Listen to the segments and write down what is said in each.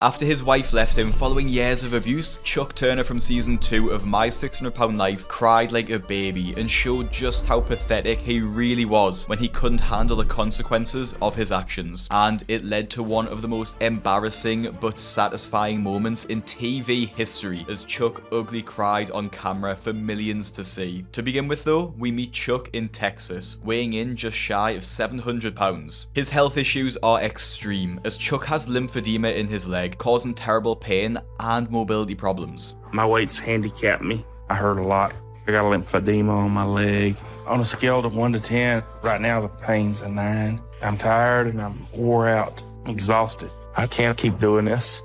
After his wife left him following years of abuse, Chuck Turner from season 2 of My 600 Pound Life cried like a baby and showed just how pathetic he really was when he couldn't handle the consequences of his actions. And it led to one of the most embarrassing but satisfying moments in TV history as Chuck ugly cried on camera for millions to see. To begin with though, we meet Chuck in Texas, weighing in just shy of 700 pounds. His health issues are extreme as Chuck has lymphedema in his leg, causing terrible pain and mobility problems. My weight's handicapped me. I hurt a lot. I got a lymphedema on my leg. On a scale of 1 to 10, right now the pain's a 9. I'm tired and I'm wore out, exhausted. I can't keep doing this.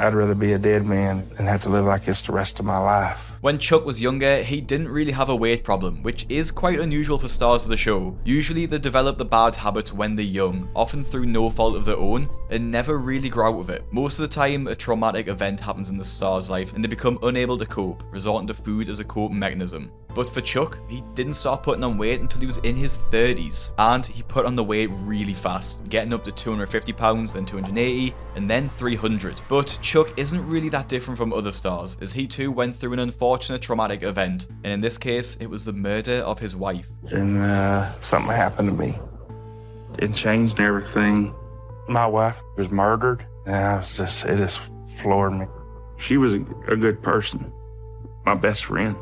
I'd rather be a dead man than have to live like this the rest of my life. When Chuck was younger, he didn't really have a weight problem, which is quite unusual for stars of the show. Usually they develop the bad habits when they're young, often through no fault of their own, and never really grow out of it. Most of the time, a traumatic event happens in the star's life and they become unable to cope, resorting to food as a coping mechanism. But for Chuck, he didn't start putting on weight until he was in his 30s, and he put on the weight really fast, getting up to 250 pounds, then 280, and then 300. But Chuck isn't really that different from other stars, as he too went through an unfortunate traumatic event, and in this case, it was the murder of his wife. And something happened to me. It changed everything. My wife was murdered, and it just floored me. She was a good person, my best friend.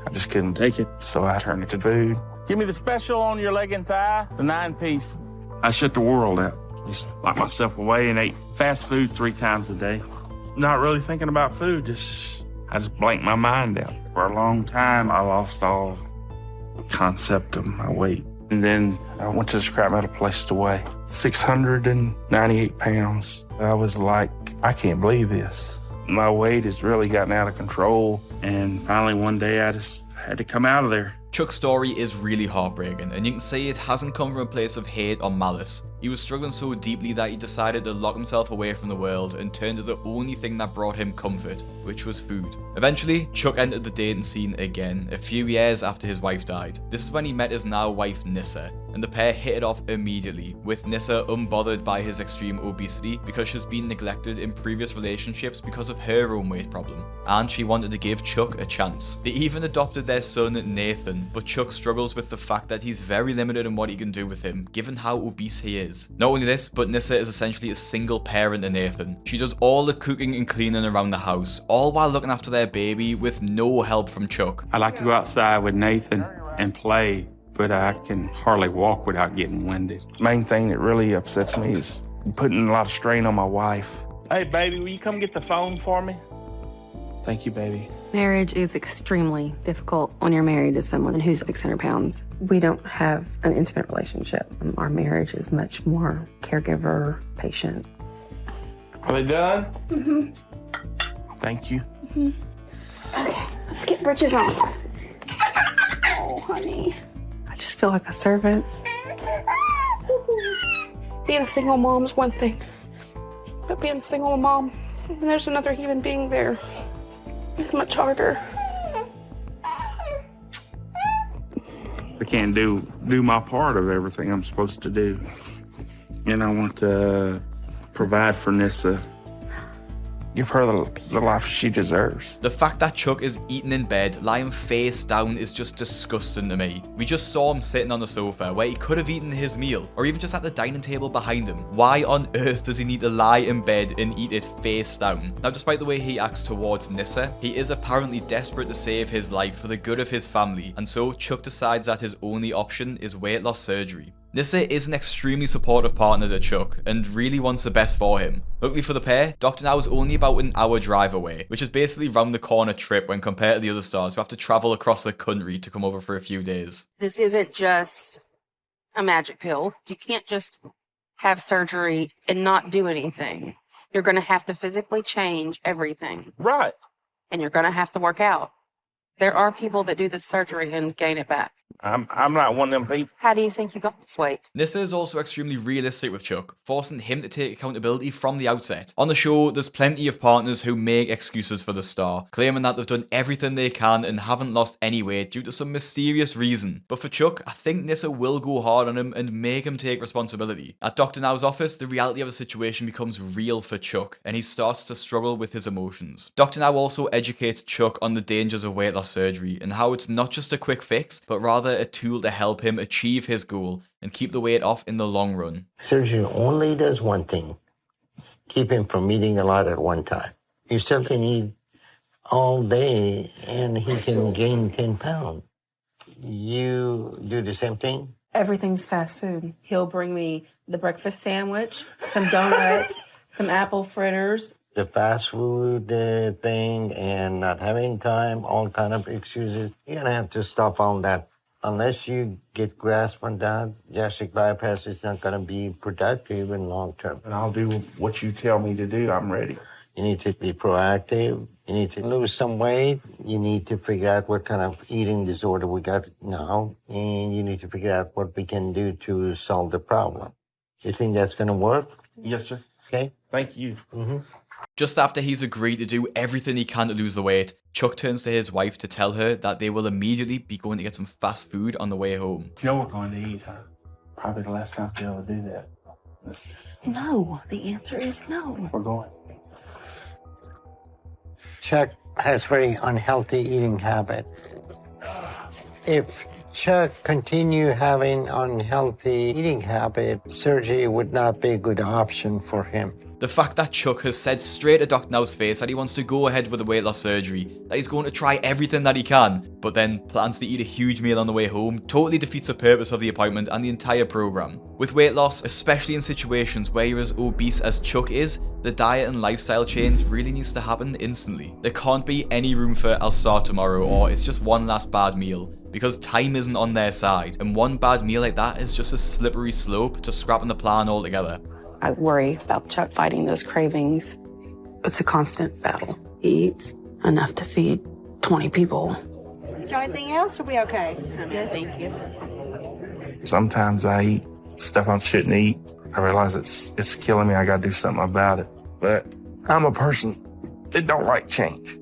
I just couldn't take it, so I turned it to food. Give me the special on your leg and thigh, the 9-piece. I shut the world out. Just locked myself away and ate fast food 3 times a day. Not really thinking about food, I just blanked my mind out. For a long time, I lost all concept of my weight. And then I went to the scrap metal place to weigh 698 pounds. I was like, I can't believe this. My weight has really gotten out of control. And finally, one day, I just had to come out of there. Chuck's story is really heartbreaking, and you can say it hasn't come from a place of hate or malice. He was struggling so deeply that he decided to lock himself away from the world and turn to the only thing that brought him comfort, which was food. Eventually, Chuck entered the dating scene again, a few years after his wife died. This is when he met his now wife Nissa, and the pair hit it off immediately, with Nissa unbothered by his extreme obesity because she's been neglected in previous relationships because of her own weight problem, and she wanted to give Chuck a chance. They even adopted their son Nathan, but Chuck struggles with the fact that he's very limited in what he can do with him, given how obese he is. Not only this, but Nissa is essentially a single parent to Nathan. She does all the cooking and cleaning around the house, all while looking after their baby with no help from Chuck. I like to go outside with Nathan and play, but I can hardly walk without getting winded. Main thing that really upsets me is putting a lot of strain on my wife. Hey, baby, will you come get the phone for me? Thank you, baby. Marriage is extremely difficult when you're married to someone who's 600 pounds. We don't have an intimate relationship. Our marriage is much more caregiver, patient. Are they done? Mm-hmm. Thank you. Mm-hmm. Okay, let's get britches on. Oh, honey. I just feel like a servant. Being a single mom's one thing, but being a single mom, and there's another human being there, it's much harder. I can't do my part of everything I'm supposed to do. And I want to provide for Nissa. Give her the life she deserves. The fact that Chuck is eating in bed, lying face down, is just disgusting to me. We just saw him sitting on the sofa where he could have eaten his meal, or even just at the dining table behind him. Why on earth does he need to lie in bed and eat it face down? Now, despite the way he acts towards Nissa, he is apparently desperate to save his life for the good of his family, and so Chuck decides that his only option is weight loss surgery. Nissa is an extremely supportive partner to Chuck and really wants the best for him. Luckily for the pair, Dr. Now is only about an hour drive away, which is basically round the corner trip when compared to the other stars who have to travel across the country to come over for a few days. This isn't just a magic pill. You can't just have surgery and not do anything. You're going to have to physically change everything. Right. And you're going to have to work out. There are people that do the surgery and gain it back. I'm not one of them people. How do you think you got this weight? Nissa is also extremely realistic with Chuck, forcing him to take accountability from the outset. On the show, there's plenty of partners who make excuses for the star, claiming that they've done everything they can and haven't lost any weight due to some mysterious reason. But for Chuck, I think Nissa will go hard on him and make him take responsibility. At Dr. Now's office, the reality of the situation becomes real for Chuck, and he starts to struggle with his emotions. Dr. Now also educates Chuck on the dangers of weight loss surgery and how it's not just a quick fix, but rather a tool to help him achieve his goal and keep the weight off in the long run. Surgery only does one thing: keep him from eating a lot at one time. You still can eat all day and he can gain 10 pounds. You do the same thing? Everything's fast food. He'll bring me the breakfast sandwich, some donuts, some apple fritters. The fast food thing and not having time, all kind of excuses. You're going to have to stop all that. Unless you get grasp on that, gastric bypass is not going to be productive in long term. And I'll do what you tell me to do. I'm ready. You need to be proactive. You need to lose some weight. You need to figure out what kind of eating disorder we got now. And you need to figure out what we can do to solve the problem. You think that's going to work? Yes, sir. Okay. Thank you. Just after he's agreed to do everything he can to lose the weight, Chuck turns to his wife to tell her that they will immediately be going to get some fast food on the way home. You know we're going to eat, huh? Probably the last time they'll do that. No, the answer is no. We're going. Chuck has very unhealthy eating habit. If Chuck continue having unhealthy eating habit, surgery would not be a good option for him. The fact that Chuck has said straight to Dr. Now's face that he wants to go ahead with the weight loss surgery, that he's going to try everything that he can, but then plans to eat a huge meal on the way home, totally defeats the purpose of the appointment and the entire program. With weight loss, especially in situations where you're as obese as Chuck is, the diet and lifestyle change really needs to happen instantly. There can't be any room for "I'll start tomorrow" or "it's just one last bad meal," because time isn't on their side, and one bad meal like that is just a slippery slope to scrapping the plan altogether. I worry about Chuck fighting those cravings. It's a constant battle. He eats enough to feed 20 people. Is there anything else? Are we okay? I'm good, thank you. Sometimes I eat stuff I shouldn't eat. I realize it's killing me. I got to do something about it. But I'm a person that don't like change.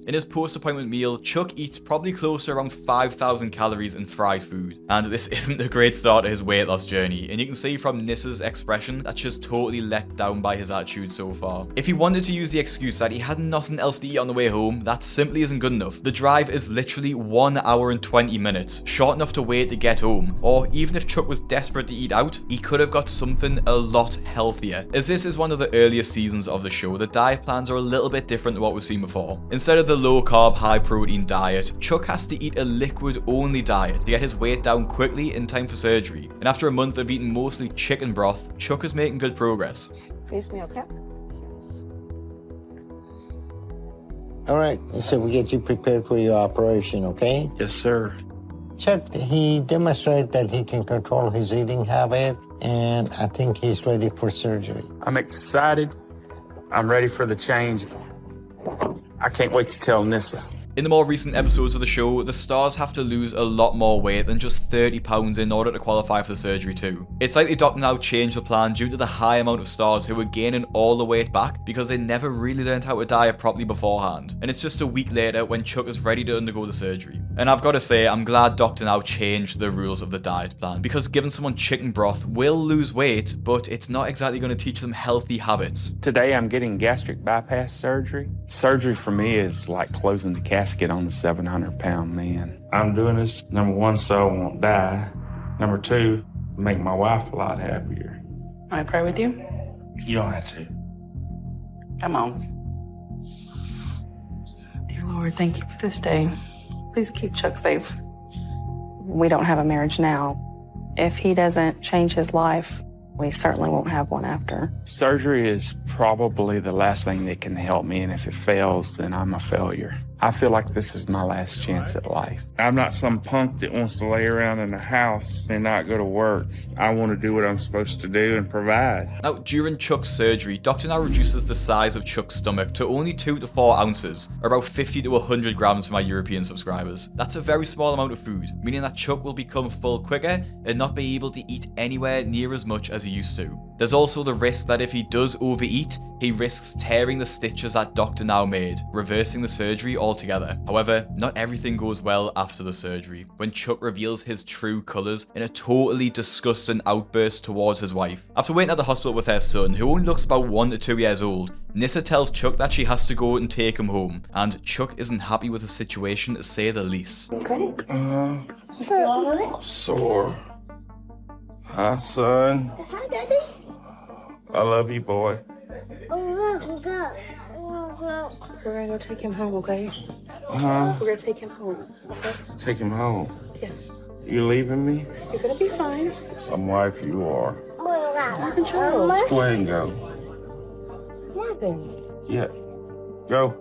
In his post-appointment meal, Chuck eats probably close to around 5,000 calories in fried food. And this isn't a great start to his weight loss journey, and you can see from Nissa's expression that she's totally let down by his attitude so far. If he wanted to use the excuse that he had nothing else to eat on the way home, that simply isn't good enough. The drive is literally 1 hour and 20 minutes, short enough to wait to get home. Or even if Chuck was desperate to eat out, he could have got something a lot healthier. As this is one of the earlier seasons of the show, the diet plans are a little bit different to what we've seen before. Instead of the low-carb, high-protein diet, Chuck has to eat a liquid-only diet to get his weight down quickly in time for surgery. And after a month of eating mostly chicken broth, Chuck is making good progress. Face me, okay? All right, so we get you prepared for your operation, okay? Yes, sir. Chuck, he demonstrated that he can control his eating habit, and I think he's ready for surgery. I'm excited. I'm ready for the change. I can't wait to tell Nissa. In the more recent episodes of the show, the stars have to lose a lot more weight than just 30 pounds in order to qualify for the surgery too. It's likely Dr. Now changed the plan due to the high amount of stars who were gaining all the weight back because they never really learned how to diet properly beforehand. And it's just a week later when Chuck is ready to undergo the surgery. And I've got to say, I'm glad Dr. Now changed the rules of the diet plan, because giving someone chicken broth will lose weight, but it's not exactly going to teach them healthy habits. Today I'm getting gastric bypass surgery. Surgery for me is like closing the casket on the 700-pound man. I'm doing this, number one, so I won't die. Number two, make my wife a lot happier. I pray with you. You don't have to. Come on. Dear Lord, thank you for this day. Please keep Chuck safe. We don't have a marriage now. If he doesn't change his life, we certainly won't have one after. Surgery is probably the last thing that can help me, and if it fails, then I'm a failure. I feel like this is my last chance at life. I'm not some punk that wants to lay around in the house and not go to work. I want to do what I'm supposed to do and provide. Now, during Chuck's surgery, Doctor now reduces the size of Chuck's stomach to only 2 to 4 ounces, or about 50 to 100 grams for my European subscribers. That's a very small amount of food, meaning that Chuck will become full quicker and not be able to eat anywhere near as much as he used to. There's also the risk that if he does overeat, he risks tearing the stitches that Doctor now made, reversing the surgery altogether. However, not everything goes well after the surgery, when Chuck reveals his true colours in a totally disgusting outburst towards his wife. After waiting at the hospital with their son, who only looks about 1 to 2 years old, Nissa tells Chuck that she has to go and take him home, and Chuck isn't happy with the situation, to say the least. Sore. Hi, son. Hi, Daddy. I love you, boy. We're gonna go take him home, okay? Huh? We're gonna take him home, okay? Take him home. Yeah. You leaving me? You're gonna be fine. Some wife you are. Marvin, chill. Go ahead and go. Marvin. Yeah. Go.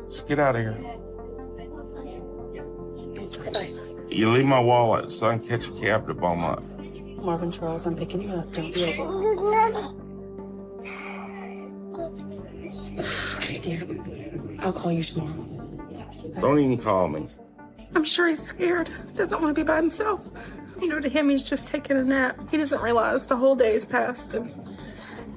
Let's get out of here. Bye. You leave my wallet, son. Catch a cab to Beaumont. Marvin Charles, I'm picking you up. Don't be over. Okay, dear. I'll call you tomorrow. Don't even call me. I'm sure he's scared. He doesn't want to be by himself. You know, to him, he's just taking a nap. He doesn't realize the whole day's passed and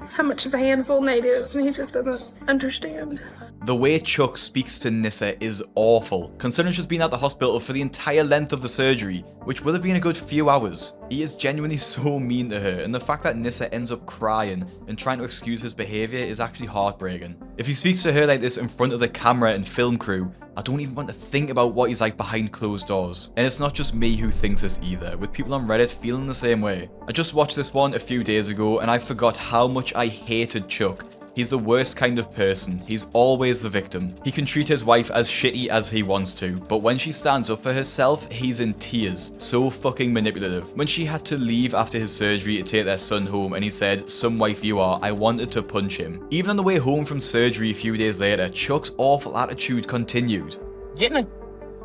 how much of a handful Nate is, and he just doesn't understand. The way Chuck speaks to Nissa is awful, considering she's been at the hospital for the entire length of the surgery, which will have been a good few hours. He is genuinely so mean to her, and the fact that Nissa ends up crying and trying to excuse his behaviour is actually heartbreaking. If he speaks to her like this in front of the camera and film crew, I don't even want to think about what he's like behind closed doors. And it's not just me who thinks this either, with people on Reddit feeling the same way. I just watched this one a few days ago and I forgot how much I hated Chuck. He's the worst kind of person. He's always the victim. He can treat his wife as shitty as he wants to, but when she stands up for herself, he's in tears. So fucking manipulative. When she had to leave after his surgery to take their son home and he said, "Some wife you are," I wanted to punch him. Even on the way home from surgery a few days later, Chuck's awful attitude continued. Get in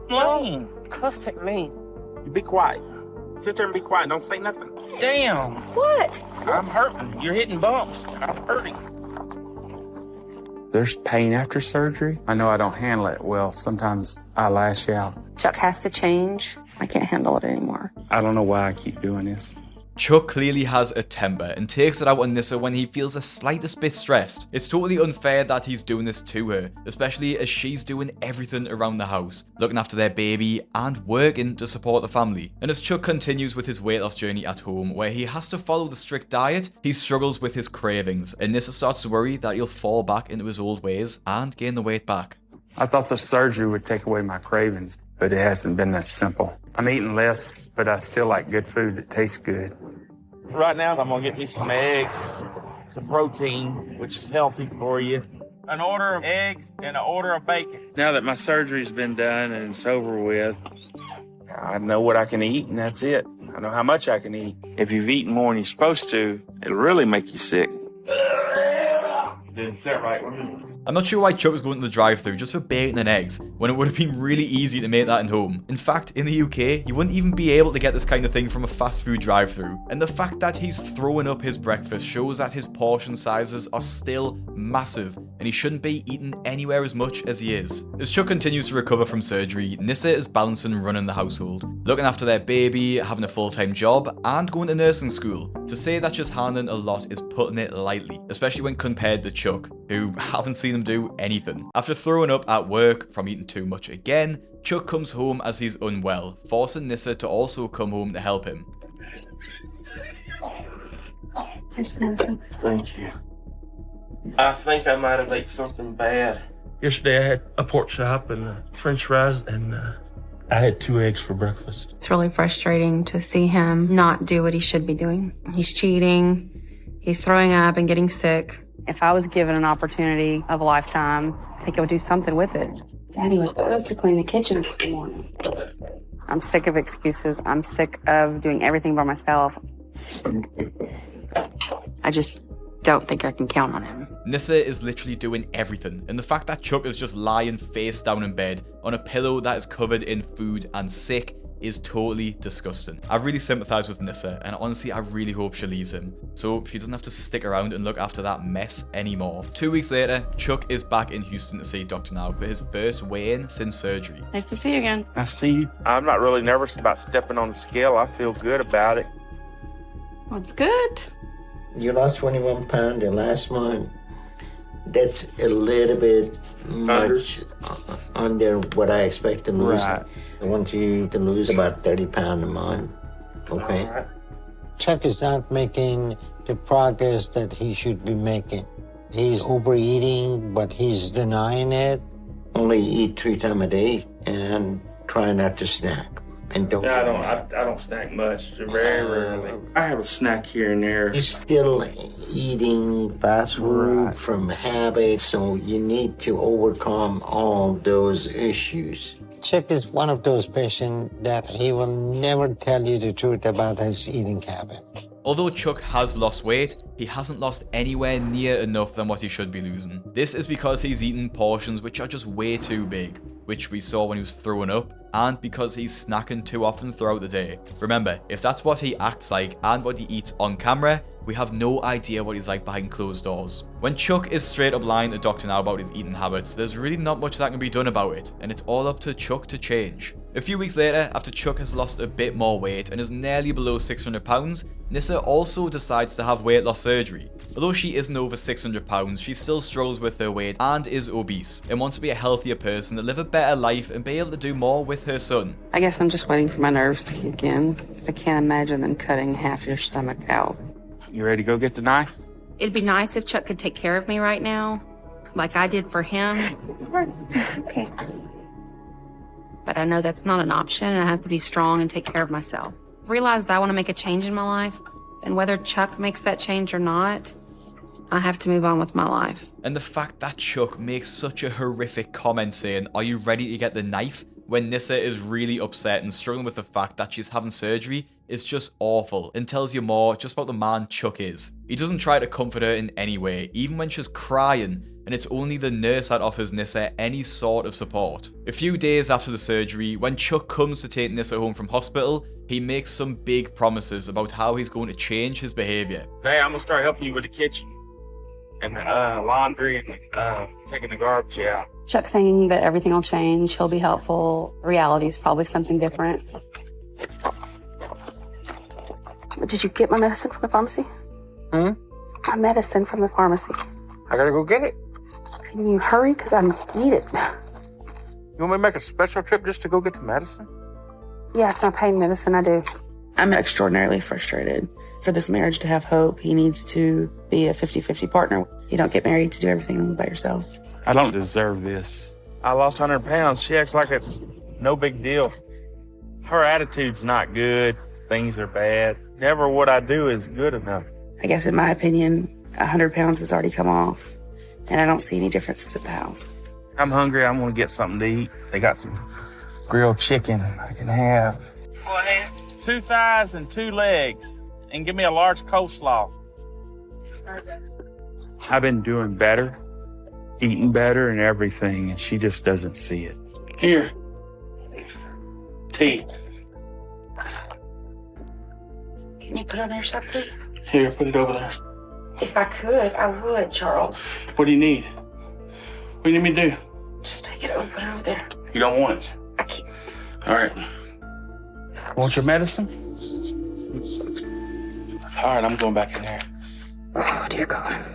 the lane. Cuss at me. You be quiet. Sit there and be quiet. Don't say nothing. Damn. What? I'm hurting. You're hitting bumps. I'm hurting. There's pain after surgery. I know I don't handle it well. Sometimes I lash out. Chuck has to change. I can't handle it anymore. I don't know why I keep doing this. Chuck clearly has a temper and takes it out on Nissa when he feels the slightest bit stressed. It's totally unfair that he's doing this to her, especially as she's doing everything around the house, looking after their baby and working to support the family. And as Chuck continues with his weight loss journey at home, where he has to follow the strict diet, he struggles with his cravings, and Nissa starts to worry that he'll fall back into his old ways and gain the weight back. I thought the surgery would take away my cravings, but it hasn't been that simple. I'm eating less, but I still like good food that tastes good. Right now, I'm going to get me some eggs, some protein, which is healthy for you. An order of eggs and an order of bacon. Now that my surgery's been done and it's over with, I know what I can eat and that's it. I know how much I can eat. If you've eaten more than you're supposed to, it'll really make you sick. Didn't sit right. I'm not sure why Chuck was going to the drive-thru just for bacon and eggs, when it would have been really easy to make that at home. In fact, in the UK, you wouldn't even be able to get this kind of thing from a fast food drive-thru. And the fact that he's throwing up his breakfast shows that his portion sizes are still massive, and he shouldn't be eating anywhere as much as he is. As Chuck continues to recover from surgery, Nissa is balancing running the household, looking after their baby, having a full-time job, and going to nursing school. To say that she's handling a lot is putting it lightly, especially when compared to Chuck, who haven't seen him do anything. After throwing up at work from eating too much again, Chuck comes home as he's unwell, forcing Nissa to also come home to help him. Thank you. I think I might have ate something bad. Yesterday I had a pork chop and french fries and I had 2 eggs for breakfast. It's really frustrating to see him not do what he should be doing. He's cheating, he's throwing up and getting sick. If I was given an opportunity of a lifetime, I think I would do something with it. Daddy was supposed to clean the kitchen every morning. I'm sick of excuses. I'm sick of doing everything by myself. I just don't think I can count on him. Nissa is literally doing everything, and the fact that Chuck is just lying face down in bed on a pillow that is covered in food and sick is totally disgusting. I really sympathise with Nissa, and honestly I really hope she leaves him, so she doesn't have to stick around and look after that mess anymore. 2 weeks later, Chuck is back in Houston to see Dr. Now for his first weigh-in since surgery. Nice to see you again. I see you. I'm not really nervous about stepping on the scale. I feel good about it. What's good? You lost 21 pounds in last month. That's a little bit much under what I expect to lose. Right. I want you to lose about 30 pounds a month, okay? All right. Chuck is not making the progress that he should be making. He's overeating, but he's denying it. Only eat 3 times a day and try not to snack. And don't. Yeah, I don't snack much. Very rarely. I have a snack here and there. You're still eating fast food Right. from habit, so you need to overcome all those issues. Chuck is one of those patients that he will never tell you the truth about his eating habit. Although Chuck has lost weight, he hasn't lost anywhere near enough than what he should be losing. This is because he's eating portions which are just way too big, which we saw when he was throwing up, and because he's snacking too often throughout the day. Remember, if that's what he acts like and what he eats on camera, we have no idea what he's like behind closed doors. When Chuck is straight up lying to Dr. Now about his eating habits, there's really not much that can be done about it, and it's all up to Chuck to change. A few weeks later, after Chuck has lost a bit more weight and is nearly below 600 pounds, Nissa also decides to have weight loss surgery. Although she isn't over 600 pounds, she still struggles with her weight and is obese, and wants to be a healthier person to live a better life and be able to do more with her son. I guess I'm just waiting for my nerves to kick in. I can't imagine them cutting half your stomach out. You ready to go get the knife? It'd be nice if Chuck could take care of me right now, like I did for him. It's okay. But I know that's not an option, and I have to be strong and take care of myself. I've realized I want to make a change in my life, and whether Chuck makes that change or not, I have to move on with my life. And the fact that Chuck makes such a horrific comment saying, "Are you ready to get the knife?" when Nissa is really upset and struggling with the fact that she's having surgery is just awful, and tells you more just about the man Chuck is. He doesn't try to comfort her in any way, even when she's crying, and it's only the nurse that offers Nissa any sort of support. A few days after the surgery, when Chuck comes to take Nissa home from hospital, he makes some big promises about how he's going to change his behaviour. Hey, I'm gonna start helping you with the kitchen and laundry and taking the garbage out. Chuck's saying that everything will change, he'll be helpful. Reality is probably something different. Did you get my medicine from the pharmacy? Hmm? My medicine from the pharmacy. I gotta go get it. Can you hurry? Because I need it. You want me to make a special trip just to go get the medicine? Yeah, it's my pain medicine, I do. I'm extraordinarily frustrated. For this marriage to have hope, he needs to be a 50-50 partner. You don't get married to do everything by yourself. I don't deserve this. I lost 100 pounds. She acts like it's no big deal. Her attitude's not good. Things are bad. Never what I do is good enough. I guess in my opinion, 100 pounds has already come off, and I don't see any differences at the house. I'm hungry. I'm gonna get something to eat. They got some grilled chicken I can have. 2 thighs and 2 legs, and give me a large coleslaw. I've been doing better, eating better and everything, and she just doesn't see it. Here. Tea. Can you put it on your shelf, please? Here, put it over there. If I could, I would, Charles. What do you need? What do you need me to do? Just take it over there. You don't want it? I can't. All right. Want your medicine? All right, I'm going back in there. Oh, dear God.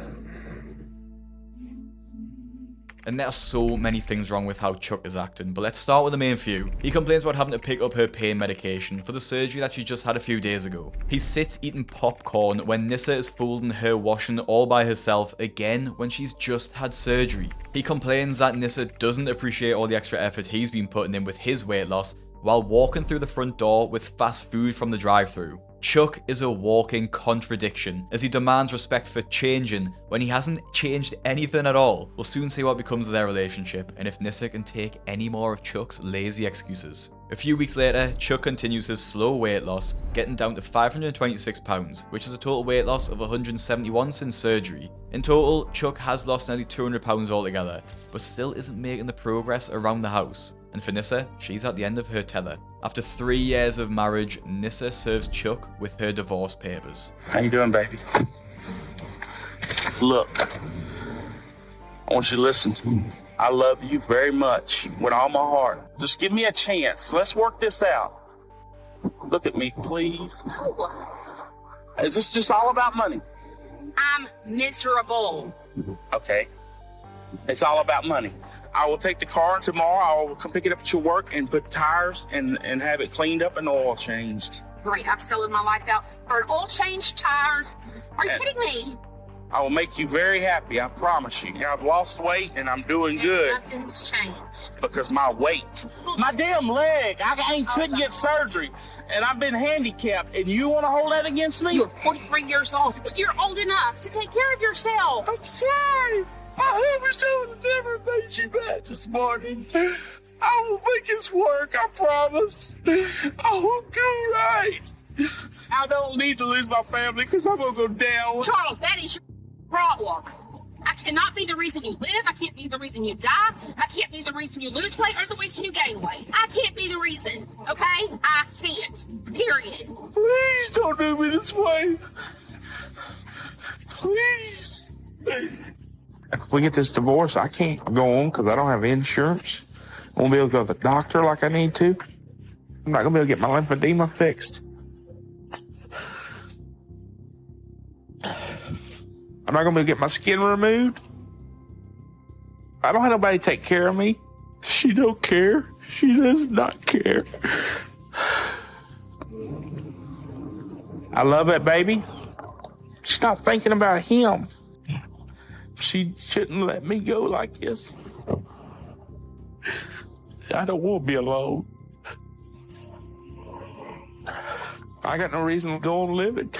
And there are so many things wrong with how Chuck is acting, but let's start with the main few. He complains about having to pick up her pain medication for the surgery that she just had a few days ago. He sits eating popcorn when Nissa is folding her washing all by herself again when she's just had surgery. He complains that Nissa doesn't appreciate all the extra effort he's been putting in with his weight loss while walking through the front door with fast food from the drive-thru. Chuck is a walking contradiction as he demands respect for changing when he hasn't changed anything at all. We'll soon see what becomes of their relationship and if Nissa can take any more of Chuck's lazy excuses. A few weeks later, Chuck continues his slow weight loss, getting down to 526 pounds, which is a total weight loss of 171 since surgery. In total, Chuck has lost nearly 200 pounds altogether, but still isn't making the progress around the house. And for Nissa, she's at the end of her tether. After 3 years of marriage, Nissa serves Chuck with her divorce papers. How you doing, baby? Look, I want you to listen to me. I love you very much with all my heart. Just give me a chance. Let's work this out. Look at me, please. Is this just all about money? I'm miserable. Okay. It's all about money. I will take the car tomorrow. I will come pick it up at your work and put tires and have it cleaned up and oil changed. Great, I'm selling my life out for an oil change, tires. Are you kidding me? I will make you very happy, I promise you. I've lost weight and I'm doing good. Nothing's changed. Because my weight. My damn leg. I couldn't get surgery. And I've been handicapped. And you want to hold that against me? You're 43 years old. You're old enough to take care of yourself. I'm sorry. I ever so never made you mad this morning. I will make this work, I promise. I will do right. I don't need to lose my family because I'm going to go down. Charles, that is your problem. I cannot be the reason you live. I can't be the reason you die. I can't be the reason you lose weight or the reason you gain weight. I can't be the reason, okay? I can't. Period. Please don't do me this way. Please. If we get this divorce, I can't go on because I don't have insurance. I won't be able to go to the doctor like I need to. I'm not going to be able to get my lymphedema fixed. I'm not going to be able to get my skin removed. I don't have nobody to take care of me. She don't care. She does not care. I love that baby. Stop thinking about him. She shouldn't let me go like this. I don't want to be alone. I got no reason to go on living.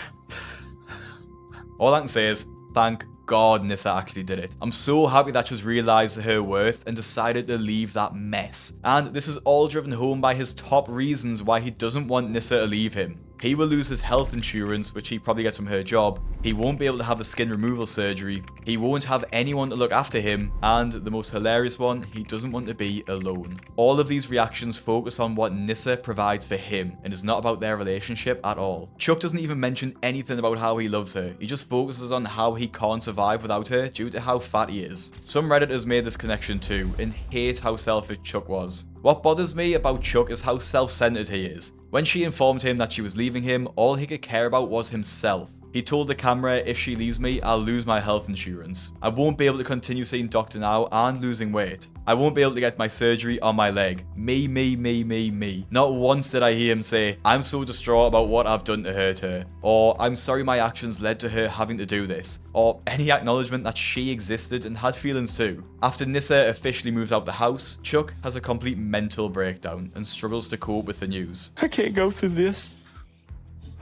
All I can say is, thank God Nissa actually did it. I'm so happy that she's realised her worth and decided to leave that mess. And this is all driven home by his top reasons why he doesn't want Nissa to leave him. He will lose his health insurance, which he probably gets from her job. He won't be able to have the skin removal surgery. He won't have anyone to look after him. And the most hilarious one, he doesn't want to be alone. All of these reactions focus on what Nissa provides for him and is not about their relationship at all. Chuck doesn't even mention anything about how he loves her. He just focuses on how he can't survive without her due to how fat he is. Some Redditors made this connection too and hate how selfish Chuck was. What bothers me about Chuck is how self-centered he is. When she informed him that she was leaving him, all he could care about was himself. He told the camera, if she leaves me, I'll lose my health insurance. I won't be able to continue seeing doctor now and losing weight. I won't be able to get my surgery on my leg. Me, me, me, me, me. Not once did I hear him say, I'm so distraught about what I've done to hurt her. Or, I'm sorry my actions led to her having to do this. Or any acknowledgement that she existed and had feelings too. After Nissa officially moves out the house, Chuck has a complete mental breakdown and struggles to cope with the news. I can't go through this.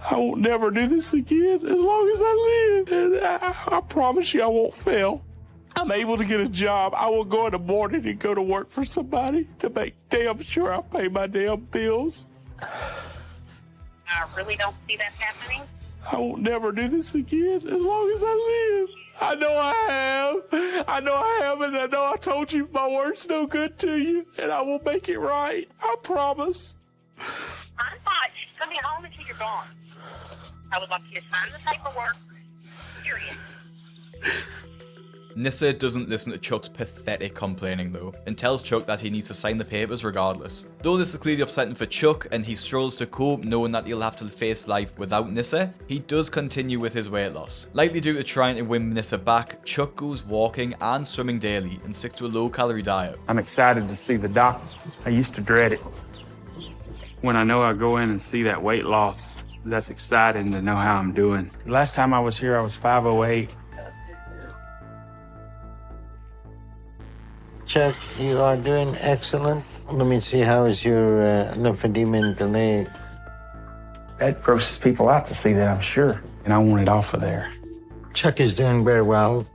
I won't never do this again as long as I live. And I promise you I won't fail. I'm able to get a job. I will go in the morning and go to work for somebody to make damn sure I pay my damn bills. I really don't see that happening. I won't never do this again as long as I live. I know I have. I know I have, and I know I told you my word's no good to you, and I will make it right. I promise. I'm fine. She's coming home until you're gone. I would like you to sign the paperwork. Period. Nissa doesn't listen to Chuck's pathetic complaining though, and tells Chuck that he needs to sign the papers regardless. Though this is clearly upsetting for Chuck, and he struggles to cope knowing that he'll have to face life without Nissa, he does continue with his weight loss. Likely due to trying to win Nissa back, Chuck goes walking and swimming daily and sticks to a low-calorie diet. I'm excited to see the doctor. I used to dread it. When I know I go in and see that weight loss, that's exciting to know how I'm doing. Last time I was here, I was 508. Chuck, you are doing excellent. Let me see, how is your lymphedema in the leg? That grosses people out to see that, I'm sure. And I want it off of there. Chuck is doing very well.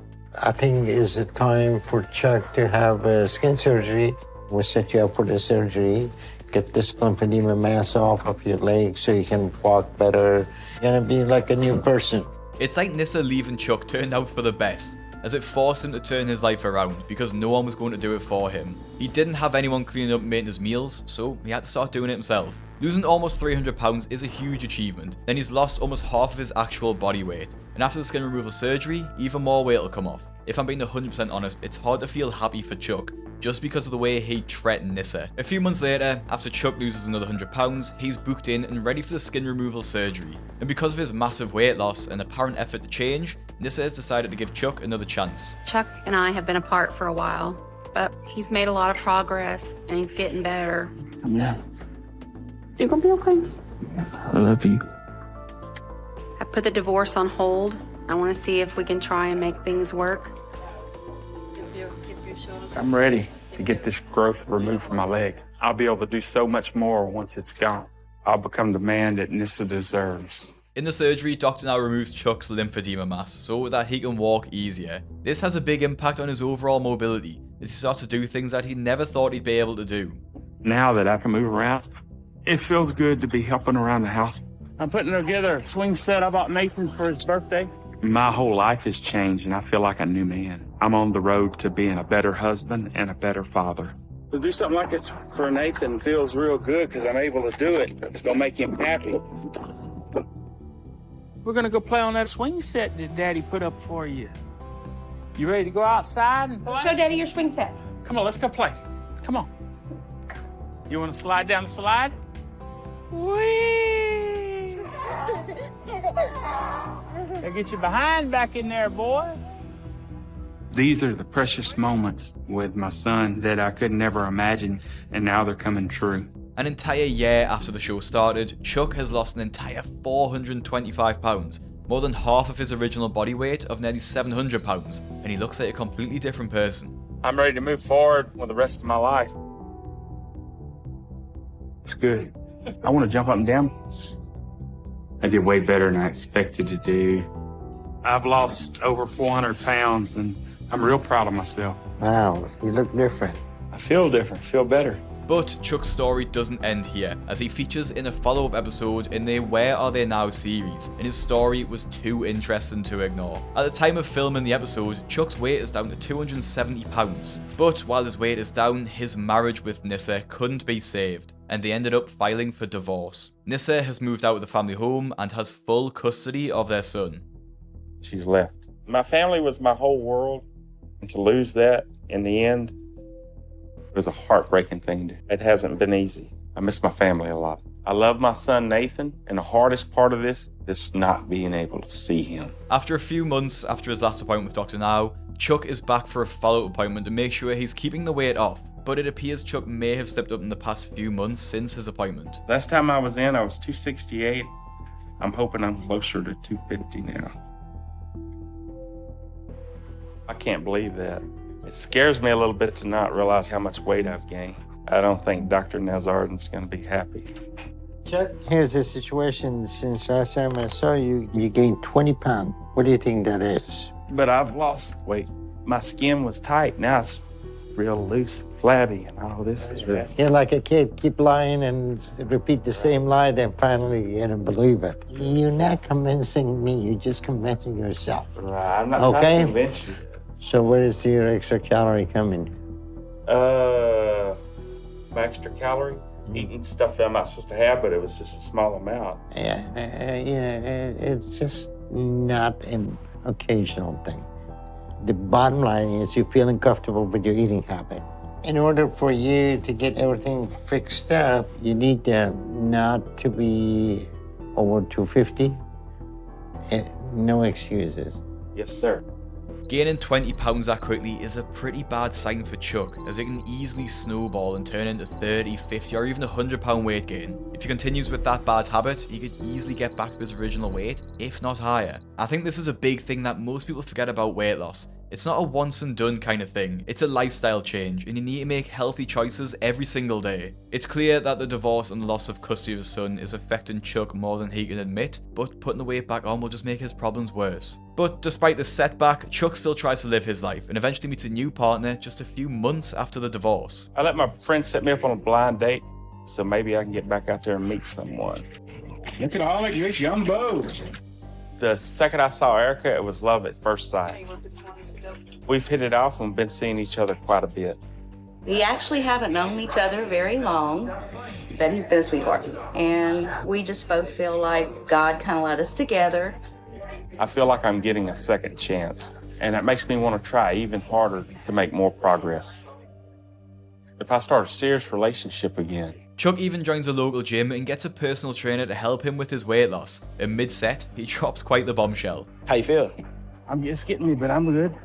I think it's the time for Chuck to have skin surgery. We'll set you up for the surgery. get this lymphedema mass off of your legs so you can walk better. You're gonna be like a new person. It's like Nissa leaving Chuck turned out for the best, as it forced him to turn his life around because no one was going to do it for him. He didn't have anyone cleaning up and making his meals, so he had to start doing it himself. Losing almost 300 pounds is a huge achievement. Then he's lost almost half of his actual body weight, and after the skin removal surgery, even more weight will come off. If I'm being 100% honest, it's hard to feel happy for Chuck, just because of the way he threatened Nissa. A few months later, after Chuck loses another 100 pounds, he's booked in and ready for the skin removal surgery. And because of his massive weight loss and apparent effort to change, Nissa has decided to give Chuck another chance. Chuck and I have been apart for a while, but he's made a lot of progress and he's getting better. Yeah, You're gonna be okay. I love you. I put the divorce on hold. I want to see if we can try and make things work. I'm ready to get this growth removed from my leg. I'll be able to do so much more once it's gone. I'll become the man that Nissa deserves. In the surgery, Doctor now removes Chuck's lymphedema mass so that he can walk easier. This has a big impact on his overall mobility, as he starts to do things that he never thought he'd be able to do. Now that I can move around, it feels good to be helping around the house. I'm putting together a swing set I bought Nathan for his birthday. My whole life has changed and I feel like a new man. I'm on the road to being a better husband and a better father. To do something like this for Nathan feels real good because I'm able to do it. It's going to make him happy. We're going to go play on that swing set that Daddy put up for you. You ready to go outside and play? Show Daddy your swing set. Come on, let's go play. Come on. You want to slide down the slide? Whee! Now get your behind back in there, boy. These are the precious moments with my son that I could never imagine, and now they're coming true. An entire year after the show started, Chuck has lost an entire 425 pounds, more than half of his original body weight of nearly 700 pounds, and he looks like a completely different person. I'm ready to move forward with the rest of my life. It's good. I want to jump up and down. I did way better than I expected to do. I've lost over 400 pounds, and I'm real proud of myself. Wow, you look different. I feel different, feel better. But Chuck's story doesn't end here, as he features in a follow-up episode in the Where Are They Now series, and his story was too interesting to ignore. At the time of filming the episode, Chuck's weight is down to 270 pounds. But while his weight is down, his marriage with Nissa couldn't be saved, and they ended up filing for divorce. Nissa has moved out of the family home and has full custody of their son. She's left. My family was my whole world, and to lose that in the end was a heartbreaking thing. It hasn't been easy. I miss my family a lot. I love my son Nathan, and the hardest part of this is not being able to see him. After a few months after his last appointment with Dr. Now, Chuck is back for a follow-up appointment to make sure he's keeping the weight off, but it appears Chuck may have slipped up in the past few months since his appointment. Last time I was in, I was 268. I'm hoping I'm closer to 250 now. I can't believe that. It scares me a little bit to not realize how much weight I've gained. I don't think Dr. Nazardin's going to be happy. Chuck, here's the situation. Since last time I saw you, you gained 20 pounds. What do you think that is? But I've lost weight. My skin was tight. Now it's real loose, flabby, and all this is real. You're like a kid. Keep lying and repeat the same lie, then finally you're gonna believe it. You're not convincing me. You're just convincing yourself. I'm not trying to convince you. So where is your extra calorie coming? My extra calorie? Eating stuff that I'm not supposed to have, but it was just a small amount. Yeah, it's just not an occasional thing. The bottom line is you're feeling comfortable with your eating habit. In order for you to get everything fixed up, you need not to be over 250. And no excuses. Yes, sir. Gaining 20 pounds that quickly is a pretty bad sign for Chuck, as it can easily snowball and turn into 30, 50 or even 100 pound weight gain. If he continues with that bad habit, he could easily get back to his original weight, if not higher. I think this is a big thing that most people forget about weight loss. It's not a once and done kind of thing, it's a lifestyle change, and you need to make healthy choices every single day. It's clear that the divorce and loss of custody of his son is affecting Chuck more than he can admit, but putting the weight back on will just make his problems worse. But despite the setback, Chuck still tries to live his life and eventually meets a new partner just a few months after the divorce. I let my friend set me up on a blind date. So maybe I can get back out there and meet someone. Look at all of this young bow. The second I saw Erica, it was love at first sight. We've hit it off and been seeing each other quite a bit. We actually haven't known each other very long, but he's been a sweetheart. And we just both feel like God kind of led us together. I feel like I'm getting a second chance, and it makes me want to try even harder to make more progress. If I start a serious relationship again. Chuck even joins a local gym and gets a personal trainer to help him with his weight loss. And mid-set, he drops quite the bombshell. How you feel? It's getting me, but I'm good.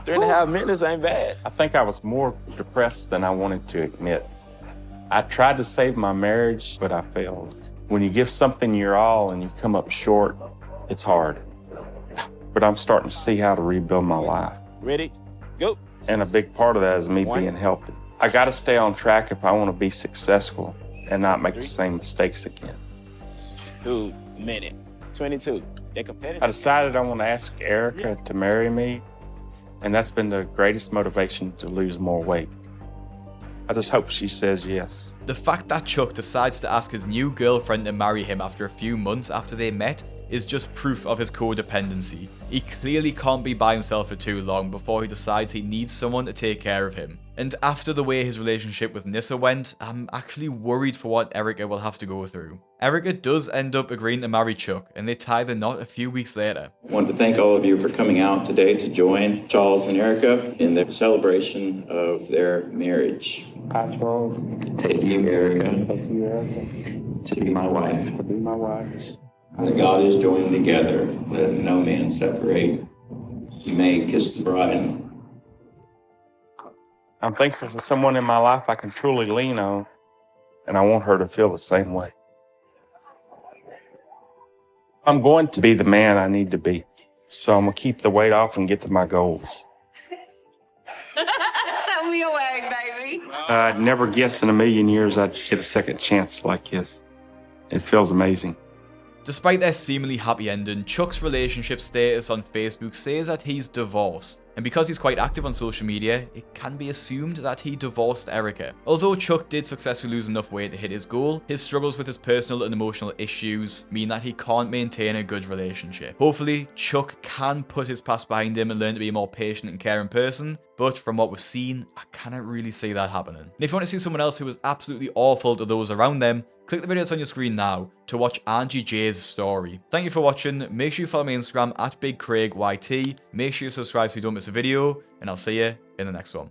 3.5 minutes ain't bad. I think I was more depressed than I wanted to admit. I tried to save my marriage, but I failed. When you give something your all and you come up short, it's hard. But I'm starting to see how to rebuild my life. Ready? Go. And a big part of that is me being healthy. I gotta stay on track if I wanna be successful and not make the same mistakes again. 2 minutes. 22. They're competitive. I decided I want to ask Erica to marry me, and that's been the greatest motivation to lose more weight. I just hope she says yes. The fact that Chuck decides to ask his new girlfriend to marry him after a few months after they met is just proof of his codependency. He clearly can't be by himself for too long before he decides he needs someone to take care of him. And after the way his relationship with Nissa went, I'm actually worried for what Erica will have to go through. Erica does end up agreeing to marry Chuck, and they tie the knot a few weeks later. I want to thank all of you for coming out today to join Charles and Erica in the celebration of their marriage. Hi, Charles. Take you, Erica, to be my wife. That God is joined together, let no man separate. You may kiss the bride. I'm thankful for someone in my life I can truly lean on, and I want her to feel the same way. I'm going to be the man I need to be, so I'm gonna keep the weight off and get to my goals. Show me a wag, baby. I'd never guessed in a million years I'd get a second chance like this. It feels amazing. Despite their seemingly happy ending, Chuck's relationship status on Facebook says that he's divorced, and because he's quite active on social media, it can be assumed that he divorced Erica. Although Chuck did successfully lose enough weight to hit his goal, his struggles with his personal and emotional issues mean that he can't maintain a good relationship. Hopefully, Chuck can put his past behind him and learn to be a more patient and caring person, but from what we've seen, I cannot really see that happening. And if you want to see someone else who was absolutely awful to those around them, click the video that's on your screen now to watch Angie J's story. Thank you for watching. Make sure you follow me on Instagram at BigCraigYT. Make sure you subscribe so you don't miss a video, and I'll see you in the next one.